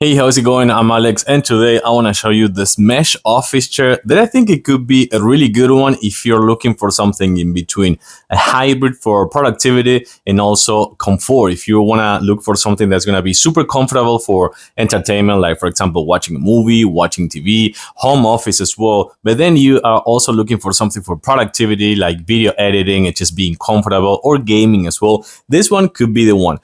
Hey, how's it going? I'm Alex, and today I want to show you this mesh office chair that I think it could be a really good one if you're looking for something in between, a hybrid for productivity and also comfort. If you want to look for something that's going to be super comfortable for entertainment, like for example, watching a movie, watching TV, home office as well. But then you are also looking for something for productivity, like video editing and just being comfortable, or gaming as well. This one could be the one.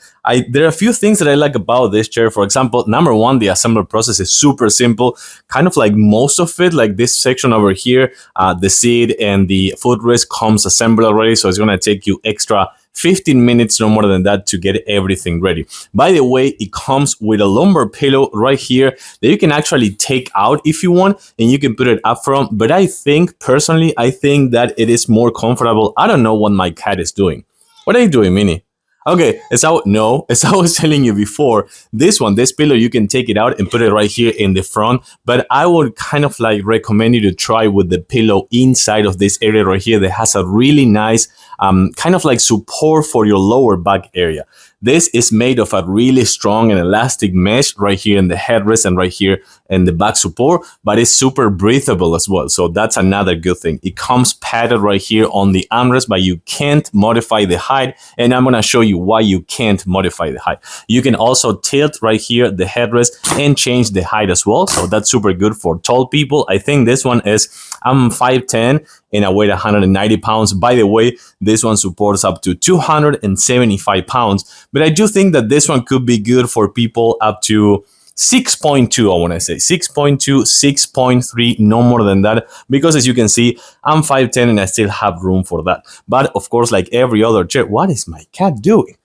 There are a few things that I like about this chair. For example, number one, the assembly process is super simple. Kind of like most of it, like this section over here, the seat and the footrest comes assembled already. So it's going to take you extra 15 minutes, no more than that, to get everything ready. By the way, it comes with a lumbar pillow right here that you can actually take out if you want, and you can put it up front. But I think, personally, I think that it is more comfortable. I don't know what my cat is doing. What are you doing, Minnie? Okay, as I was telling you before, this pillow, you can take it out and put it right here in the front, but I would kind of like recommend you to try with the pillow inside of this area right here that has a really nice kind of like support for your lower back area. This is made of a really strong and elastic mesh right here in the headrest and right here in the back support, but it's super breathable as well. So that's another good thing. It comes padded right here on the armrest, but you can't modify the height. And I'm going to show you why you can't modify the height. You can also tilt right here the headrest and change the height as well. So that's super good for tall people. I think this one is, I'm 5'10", and I weigh 190 pounds. By the way, this one supports up to 275 pounds. But I do think that this one could be good for people up to 6.2, I want to say 6.2, 6.3, no more than that, because as you can see, I'm 5'10" and I still have room for that. But of course, like every other chair, what is my cat doing?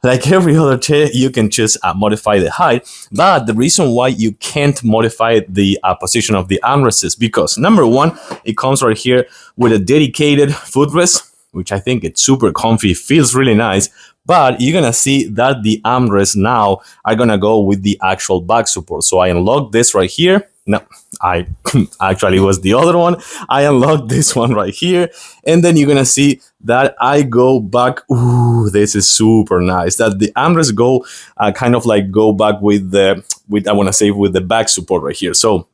Like every other chair, you can just modify the height. But the reason why you can't modify the position of the armrest is because, number one, it comes right here with a dedicated footrest, which I think it's super comfy, feels really nice. But you're going to see that the armrests now are going to go with the actual back support. So I unlock this right here. No, I actually was the other one. I unlocked this one right here. And then you're going to see that I go back. Ooh, this is super nice. That the armrests go kind of like go back with I want to say with the back support right here. So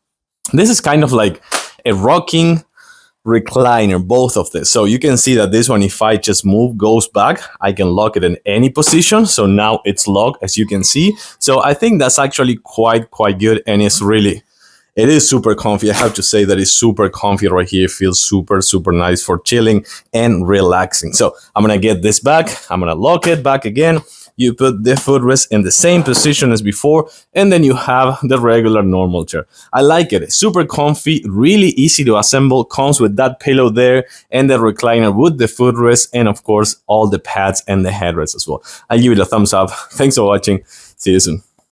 this is kind of like a rocking recliner, both of this. So you can see that this one, if I just move, goes back. I can lock it in any position. So now it's locked, as you can see. So I think that's actually quite good, and it is super comfy. I have to say that it's super comfy right here. It feels super nice for chilling and relaxing. So I'm gonna get this back. I'm gonna lock it back again. You put the footrest in the same position as before, and then you have the regular normal chair. I like it. It's super comfy, really easy to assemble, comes with that pillow there and the recliner with the footrest, and of course all the pads and the headrest as well. I'll give it a thumbs up. Thanks for watching. See you soon.